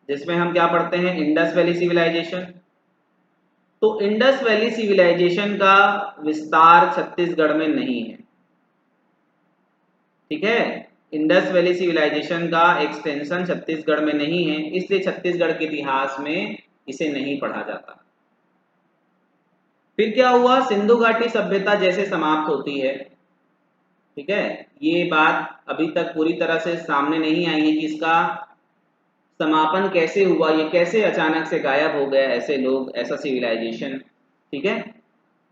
जिसमें हम क्या पढ़ते हैं, इंडस वैली सिविलाइजेशन। तो इंडस वैली सिविलाइजेशन का विस्तार छत्तीसगढ़ में नहीं है। ठीक है, इंडस वैली सिविलाइजेशन का एक्सटेंशन छत्तीसगढ़ में नहीं है, इसलिए छत्तीसगढ़ के इतिहास में इसे नहीं पढ़ा जाता। फिर क्या हुआ, सिंधु घाटी सभ्यता जैसे समाप्त होती है, ठीक है, ये बात अभी तक पूरी तरह से सामने नहीं आई है कि इसका समापन कैसे हुआ, ये कैसे अचानक से गायब हो गया ऐसे लोग, ऐसा सिविलाइजेशन। ठीक है,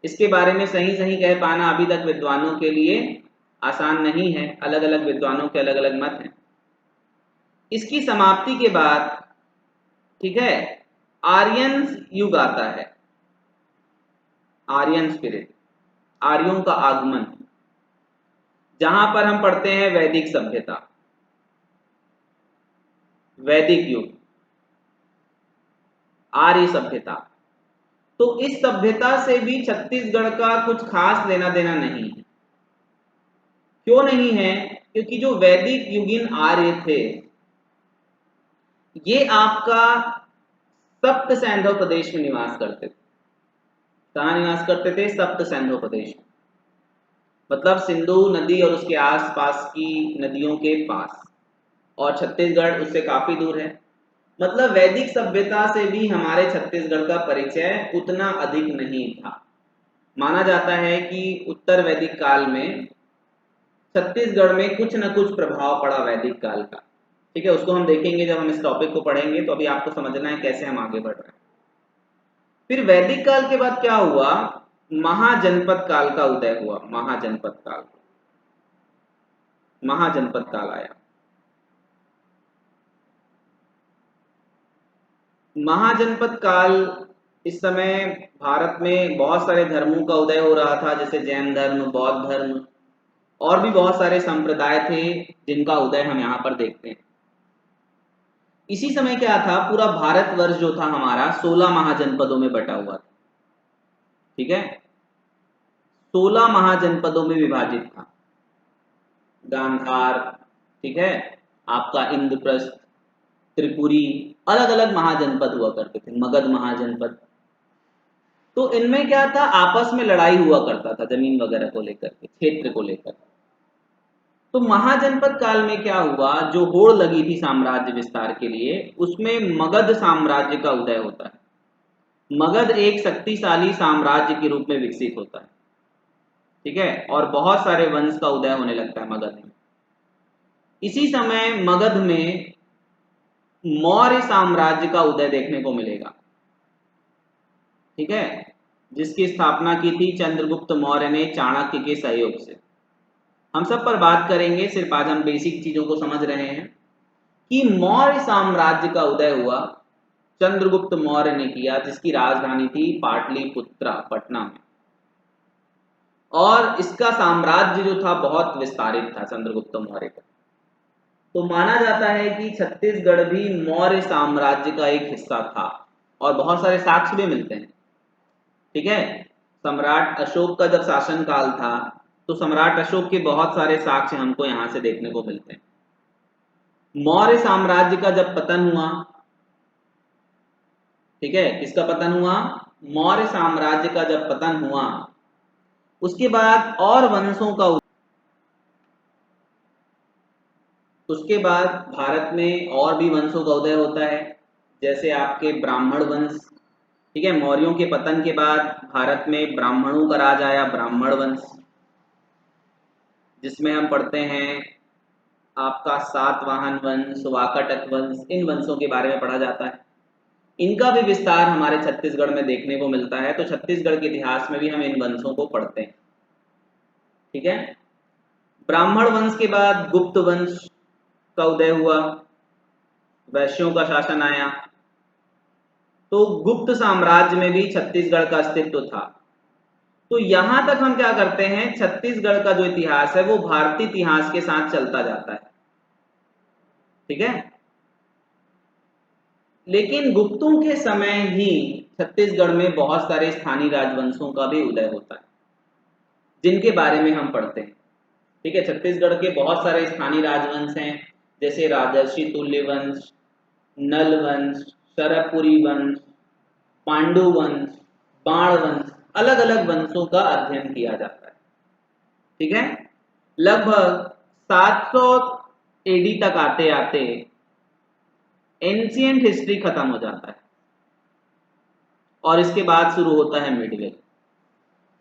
इसके बारे में सही सही कह पाना अभी तक विद्वानों के लिए आसान नहीं है, अलग अलग विद्वानों के अलग अलग मत हैं। इसकी समाप्ति के बाद, ठीक है, आर्यन युग आता है, आर्यन स्पिरिट, आर्यों का आगमन, जहां पर हम पढ़ते हैं वैदिक सभ्यता, वैदिक युग, आर्य सभ्यता। तो इस सभ्यता से भी छत्तीसगढ़ का कुछ खास लेना देना नहीं है। क्यों नहीं है, क्योंकि जो वैदिक युगीन आर्य थे ये आपका सप्त सैंधव प्रदेश में निवास करते थे। कहाँ निवास करते थे, सप्त सैंधव प्रदेश में, मतलब सिंधु नदी और उसके आसपास की नदियों के पास, और छत्तीसगढ़ उससे काफी दूर है। मतलब वैदिक सभ्यता से भी हमारे छत्तीसगढ़ का परिचय उतना अधिक नहीं था। माना जाता है कि उत्तर वैदिक काल में छत्तीसगढ़ में कुछ न कुछ प्रभाव पड़ा वैदिक काल का। ठीक है, उसको हम देखेंगे जब हम इस टॉपिक को पढ़ेंगे, तो अभी आपको समझना है कैसे हम आगे बढ़ रहे हैं। फिर वैदिक काल के बाद क्या हुआ, महाजनपद काल का उदय हुआ। महाजनपद काल, महाजनपद काल आया। महाजनपद काल, इस समय भारत में बहुत सारे धर्मों का उदय हो रहा था, जैसे जैन धर्म, बौद्ध धर्म, और भी बहुत सारे संप्रदाय थे जिनका उदय हम यहाँ पर देखते हैं। इसी समय क्या था, पूरा भारतवर्ष जो था हमारा 16 महाजनपदों में बटा हुआ था। ठीक है, 16 महाजनपदों में विभाजित था। गांधार, ठीक है, आपका इंद्रप्रस्थ, त्रिपुरी, अलग अलग महाजनपद हुआ करते थे, मगध महाजनपद। तो इनमें क्या था, आपस में लड़ाई हुआ करता था जमीन वगैरह को लेकर के, क्षेत्र को लेकर। तो महाजनपद काल में क्या हुआ, जो होड़ लगी थी साम्राज्य विस्तार के लिए, उसमें मगध साम्राज्य का उदय होता है। मगध एक शक्तिशाली साम्राज्य के रूप में विकसित होता है, ठीक है, और बहुत सारे वंश का उदय होने लगता है मगध में। इसी समय मगध में मौर्य साम्राज्य का उदय देखने को मिलेगा, ठीक है, जिसकी स्थापना की थी चंद्रगुप्त मौर्य ने चाणक्य के सहयोग से। हम सब पर बात करेंगे, सिर्फ आज हम बेसिक चीजों को समझ रहे हैं कि मौर्य साम्राज्य का उदय हुआ चंद्रगुप्त मौर्य ने किया, जिसकी राजधानी थी पाटलिपुत्रा, पटना में। और इसका साम्राज्य जो था बहुत विस्तारित था चंद्रगुप्त मौर्य का। तो माना जाता है कि छत्तीसगढ़ भी मौर्य साम्राज्य का एक हिस्सा था, और बहुत सारे साक्ष्य भी मिलते हैं, ठीक है। सम्राट अशोक का जब शासन काल था, तो सम्राट अशोक के बहुत सारे साक्ष्य हमको यहां से देखने को मिलते हैं। मौर्य साम्राज्य का जब पतन हुआ, ठीक है, किसका पतन हुआ, मौर्य साम्राज्य का जब पतन हुआ, उसके बाद और वंशों का, उसके बाद भारत में और भी वंशों का उदय होता है, जैसे आपके ब्राह्मण वंश, ठीक है। मौर्यों के पतन के बाद भारत में ब्राह्मणों का राज आया, ब्राह्मण वंश, जिसमें हम पढ़ते हैं आपका सातवाहन वंश, वाकाटक वंश, इन वंशों के बारे में पढ़ा जाता है। इनका भी विस्तार हमारे छत्तीसगढ़ में देखने को मिलता है, तो छत्तीसगढ़ के इतिहास में भी हम इन वंशों को पढ़ते हैं, ठीक है। ब्राह्मण वंश के बाद गुप्त वंश का उदय हुआ, वैश्यों का शासन आया। तो गुप्त साम्राज्य में भी छत्तीसगढ़ का अस्तित्व था। तो यहां तक हम क्या करते हैं, छत्तीसगढ़ का जो इतिहास है वो भारतीय इतिहास के साथ चलता जाता है, ठीक है। लेकिन गुप्तों के समय ही छत्तीसगढ़ में बहुत सारे स्थानीय राजवंशों का भी उदय होता है, जिनके बारे में हम पढ़ते हैं, ठीक है। छत्तीसगढ़ के बहुत सारे स्थानीय राजवंश हैं, जैसे राजर्षि तुल्य वंश, नल वंश, शरपुरी वंश, पांडु वंश, बाण वंश, अलग अलग वंशों का अध्ययन किया जाता है, ठीक है। लगभग 700 एडी तक आते आते एंशिएंट हिस्ट्री खत्म हो जाता है, और इसके बाद शुरू होता है मिडवेल।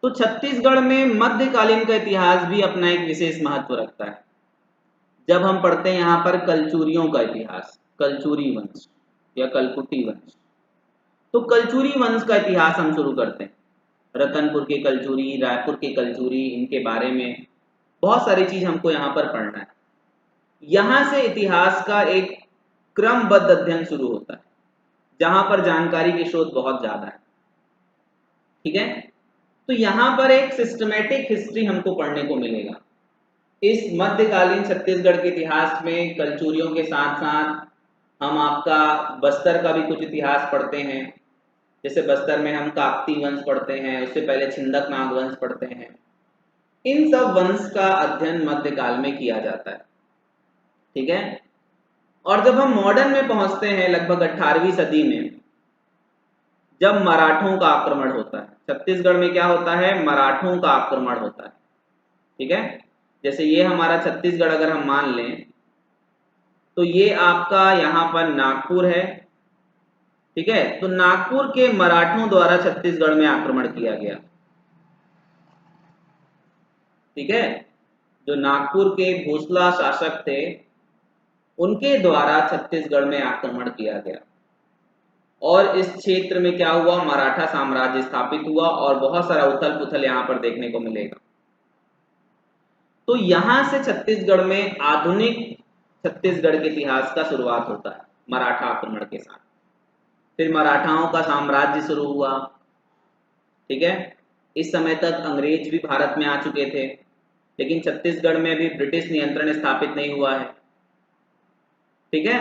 तो छत्तीसगढ़ में मध्यकालीन का इतिहास भी अपना एक विशेष महत्व रखता है। जब हम पढ़ते हैं यहाँ पर कलचुरियों का इतिहास, कलचुरी वंश या कलकुटी वंश, तो कलचुरी वंश का इतिहास हम शुरू करते हैं। रतनपुर के कलचुरी, रायपुर के कलचुरी, इनके बारे में बहुत सारी चीज हमको यहाँ पर पढ़ना है। यहाँ से इतिहास का एक क्रमबद्ध अध्ययन शुरू होता है, जहां पर जानकारी की शोध बहुत ज्यादा है, ठीक है। तो यहाँ पर एक सिस्टमेटिक हिस्ट्री हमको पढ़ने को मिलेगा। इस मध्यकालीन छत्तीसगढ़ के इतिहास में कलचुरियों के साथ साथ हम आपका बस्तर का भी कुछ इतिहास पढ़ते हैं। जैसे बस्तर में हम काकती वंश पढ़ते हैं, उससे पहले छिंदक नाग वंश पढ़ते हैं। इन सब वंश का अध्ययन मध्यकाल में किया जाता है, ठीक है। और जब हम मॉडर्न में पहुंचते हैं लगभग 18वीं सदी में, जब मराठों का आक्रमण होता है छत्तीसगढ़ में, क्या होता है, मराठों का आक्रमण होता है, ठीक है। जैसे ये हमारा छत्तीसगढ़ अगर हम मान लें, तो ये आपका यहाँ पर नागपुर है, ठीक है। तो नागपुर के मराठों द्वारा छत्तीसगढ़ में आक्रमण किया गया, ठीक है। जो नागपुर के भोसला शासक थे, उनके द्वारा छत्तीसगढ़ में आक्रमण किया गया, और इस क्षेत्र में क्या हुआ, मराठा साम्राज्य स्थापित हुआ, और बहुत सारा उथल पुथल यहाँ पर देखने को मिलेगा। तो यहां से छत्तीसगढ़ में आधुनिक छत्तीसगढ़ के इतिहास का शुरुआत होता है मराठा आक्रमण के साथ। फिर मराठाओं का साम्राज्य शुरू हुआ, ठीक है। इस समय तक अंग्रेज भी भारत में आ चुके थे, लेकिन छत्तीसगढ़ में भी ब्रिटिश नियंत्रण स्थापित नहीं हुआ है, ठीक है।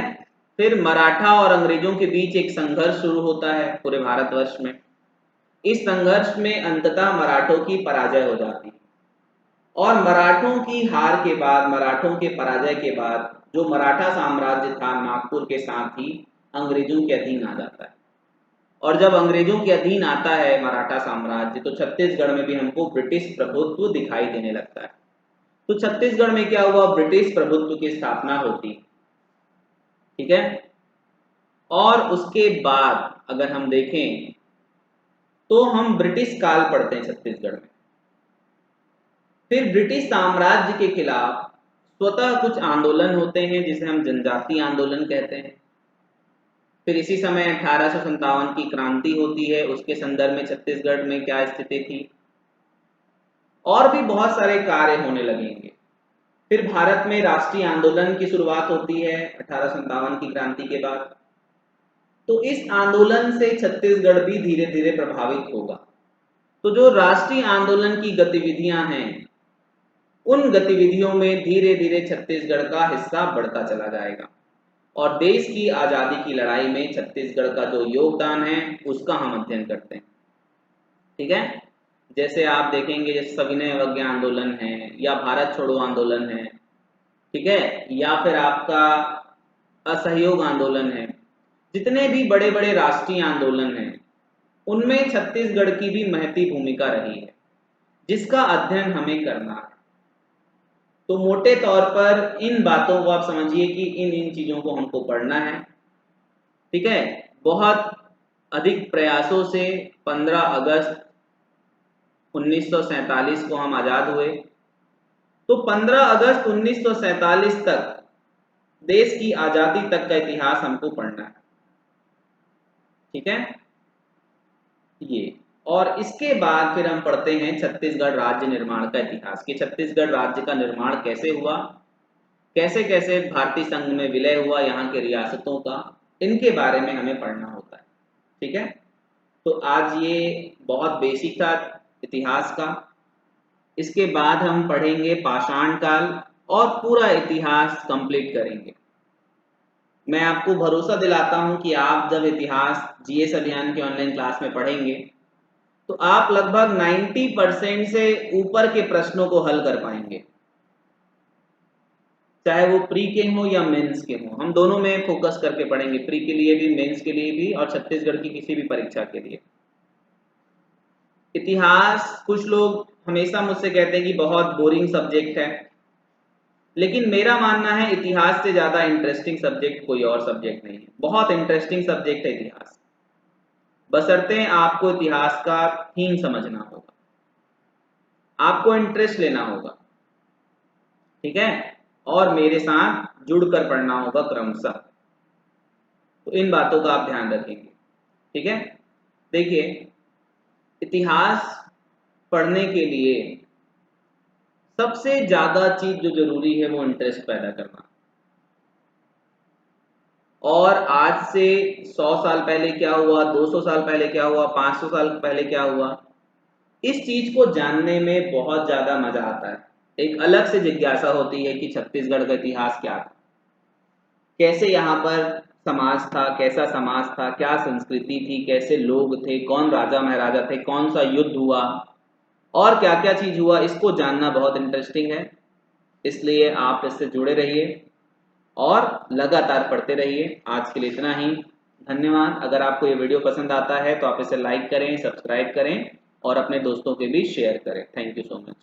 फिर मराठा और अंग्रेजों के बीच एक संघर्ष शुरू होता है पूरे भारतवर्ष में। इस संघर्ष में अंततः मराठों की पराजय हो जाती और मराठों की हार के बाद, मराठों के पराजय के बाद जो मराठा साम्राज्य था नागपुर के साथ ही अंग्रेजों के अधीन आ जाता है। और जब अंग्रेजों के अधीन आता है मराठा साम्राज्य तो छत्तीसगढ़ में भी हमको ब्रिटिश प्रभुत्व दिखाई देने लगता है। तो छत्तीसगढ़ में क्या हुआ, ब्रिटिश प्रभुत्व की स्थापना होती, ठीक है। और उसके बाद अगर हम देखें तो हम ब्रिटिश काल पढ़ते हैं छत्तीसगढ़ में। फिर ब्रिटिश साम्राज्य के खिलाफ स्वतः कुछ आंदोलन होते हैं जिसे हम जनजातीय आंदोलन कहते हैं। फिर इसी समय 1857 की क्रांति होती है, उसके संदर्भ में छत्तीसगढ़ में क्या स्थिति थी, और भी बहुत सारे कार्य होने लगेंगे। फिर भारत में राष्ट्रीय आंदोलन की शुरुआत होती है 1857 की क्रांति के बाद। तो इस आंदोलन से छत्तीसगढ़ भी धीरे धीरे प्रभावित होगा। तो जो राष्ट्रीय आंदोलन की गतिविधियां हैं उन गतिविधियों में धीरे धीरे छत्तीसगढ़ का हिस्सा बढ़ता चला जाएगा और देश की आज़ादी की लड़ाई में छत्तीसगढ़ का जो योगदान है उसका हम अध्ययन करते हैं, ठीक है। जैसे आप देखेंगे जैसे सविनय अवज्ञा आंदोलन है या भारत छोड़ो आंदोलन है, ठीक है, या फिर आपका असहयोग आंदोलन है, जितने भी बड़े बड़े राष्ट्रीय आंदोलन हैं उनमें छत्तीसगढ़ की भी महती भूमिका रही है जिसका अध्ययन हमें करना है। तो मोटे तौर पर इन बातों को आप समझिए कि इन इन चीज़ों को हमको पढ़ना है, ठीक है। बहुत अधिक प्रयासों से 15 अगस्त 1947 को हम आज़ाद हुए। तो 15 अगस्त 1947 तक देश की आज़ादी तक का इतिहास हमको पढ़ना है, ठीक है ये। और इसके बाद फिर हम पढ़ते हैं छत्तीसगढ़ राज्य निर्माण का इतिहास कि छत्तीसगढ़ राज्य का निर्माण कैसे हुआ, कैसे कैसे भारतीय संघ में विलय हुआ यहाँ के रियासतों का, इनके बारे में हमें पढ़ना होता है, ठीक है। तो आज ये बहुत बेसिक था इतिहास का। इसके बाद हम पढ़ेंगे पाषाण काल और पूरा इतिहास कंप्लीट करेंगे। मैं आपको भरोसा दिलाता हूं कि आप जब इतिहास जीएस अभियान के ऑनलाइन क्लास में पढ़ेंगे तो आप लगभग 90% से ऊपर के प्रश्नों को हल कर पाएंगे, चाहे वो प्री के हो या मेंस के हो। हम दोनों में फोकस करके पढ़ेंगे, प्री के लिए भी, मेंस के लिए भी, और छत्तीसगढ़ की किसी भी परीक्षा के लिए। इतिहास कुछ लोग हमेशा मुझसे कहते हैं कि बहुत बोरिंग सब्जेक्ट है, लेकिन मेरा मानना है इतिहास से ज़्यादा इंटरेस्टिंग सब्जेक्ट कोई और सब्जेक्ट नहीं है। बहुत इंटरेस्टिंग सब्जेक्ट है इतिहास, बशर्ते आपको इतिहास का थीम समझना होगा, आपको इंटरेस्ट लेना होगा, ठीक है, और मेरे साथ जुड़कर पढ़ना होगा क्रमशः। तो इन बातों का आप ध्यान रखेंगे, ठीक है। देखिए, इतिहास पढ़ने के लिए सबसे ज्यादा चीज जो जरूरी है वो इंटरेस्ट पैदा करना। और आज से 100 साल पहले क्या हुआ, 200 साल पहले क्या हुआ, 500 साल पहले क्या हुआ, इस चीज को जानने में बहुत ज्यादा मजा आता है। एक अलग से जिज्ञासा होती है कि छत्तीसगढ़ का इतिहास क्या था, कैसे यहाँ पर समाज था, कैसा समाज था, क्या संस्कृति थी, कैसे लोग थे, कौन राजा महाराजा थे, कौन सा युद्ध हुआ और क्या क्या चीज हुआ, इसको जानना बहुत इंटरेस्टिंग है। इसलिए आप इससे जुड़े रहिए और लगातार पढ़ते रहिए। आज के लिए इतना ही, धन्यवाद। अगर आपको ये वीडियो पसंद आता है तो आप इसे लाइक करें, सब्सक्राइब करें और अपने दोस्तों के बीच शेयर करें। Thank you so much.